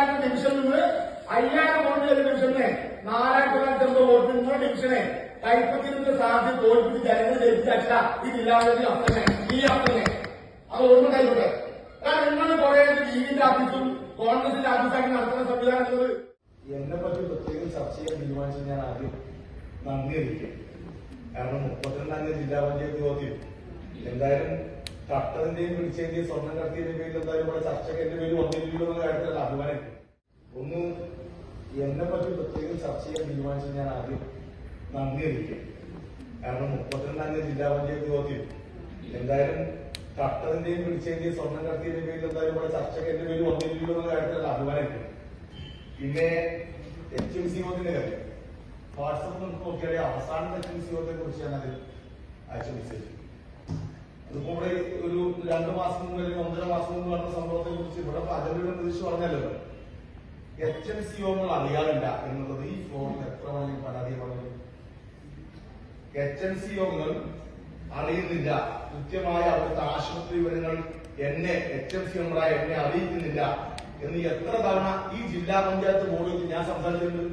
4000 division നിന്ന് 5000 vote ചെയ്ത ഡിവിഷനെ 4950 vote നിന്ന ഡിവിഷനെ കൈപ്പറ്റിന്റെ സാധ്യത തോൽപ്പിച്ച് ജനങ്ങൾ ജയിപ്പിച്ച ഈ ജില്ലാ പഞ്ചായത്തിൽ അപ്പനെ ഈ അപ്പനെ അത് ഓർമ്മ കൈവിട്ടെ. കാരണം നിങ്ങൾ കുറെ ലീഗിന്റെ ഓഫീസും കോൺഗ്രസിന്റെ ഓഫീസാക്കി നടത്തുന്ന സംവിധാനം എന്നത് എന്നെ പറ്റി പ്രത്യേകം ചർച്ച ചെയ്യാൻ തീരുമാനിച്ചത് ഞാൻ ആദ്യം നന്ദി അറിയിക്കും. കാരണം 32-ാം തീയതി ജില്ലാ പഞ്ചായത്ത് യോഗത്തിൽ എന്തായാലും തട്ടതിന്റെയും പിടിച്ചതിന്റെയും സ്വർണ്ണം കടത്തിയതിന്റെ പേരിൽ എന്തായാലും ഇവിടെ ചർച്ചയ്ക്ക് എന്റെ പേര് വന്നിരിക്കുന്നു എന്ന കാര്യത്തിലല്ല അഭിമാനിക്കും. ഒന്ന് എന്നെ പറ്റി പ്രത്യേകം ചർച്ച ചെയ്യാൻ തീരുമാനിച്ചത് ഞാൻ ആദ്യം നന്ദി അറിയിക്കും. കാരണം 32-ാം തീയതി ജില്ലാ പഞ്ചായത്ത് യോഗത്തിൽ എന്തായാലും തട്ടതിന്റെയും പിടിച്ചതിന്റെയും സ്വർണ്ണം കടത്തിയതിന്റെ പേരിൽ എന്തായാലും ഇവിടെ ചർച്ചയ്ക്ക് എന്റെ പേര് വന്നിരിക്കുന്നു എന്ന കാര്യത്തിലല്ല അഭിമാനിക്കും. പിന്നെ HMC യോഗത്തിന്റെ കാര്യം വാട്സപ്പ് നമുക്ക് നോക്കിയാൽ അവസാനത്തെ HMC യോഗത്തെ കുറിച്ച് ഞാനത് അയച്ചു മെസ്സേജ്. അതിപ്പോ ഇവിടെ ഒരു 2 മാസം മുമ്പ് അല്ലെങ്കിൽ 1.5 മാസം മുമ്പ് നടന്ന സംഭവത്തെ കുറിച്ച് ഇവിടെ അജണ്ടയുടെ പ്രതീക്ഷ പറഞ്ഞല്ലോ. HMC യോഗങ്ങൾ അറിയാറില്ല എന്നുള്ളത് ഈ ഫ്ലോറിൽ എത്ര വേണമെങ്കിലും പരാതി പറഞ്ഞു. HMC യോഗങ്ങൾ അറിയുന്നില്ല, കൃത്യമായ അവിടുത്തെ ആശുപത്രി വിവരങ്ങൾ എന്നെ HMC മെമ്പറായ എന്നെ അറിയിക്കുന്നില്ല എന്ന് എത്ര തവണ ഈ ജില്ലാ പഞ്ചായത്ത് ബോർഡിൽ ഞാൻ സംസാരിച്ചിട്ടുണ്ട്.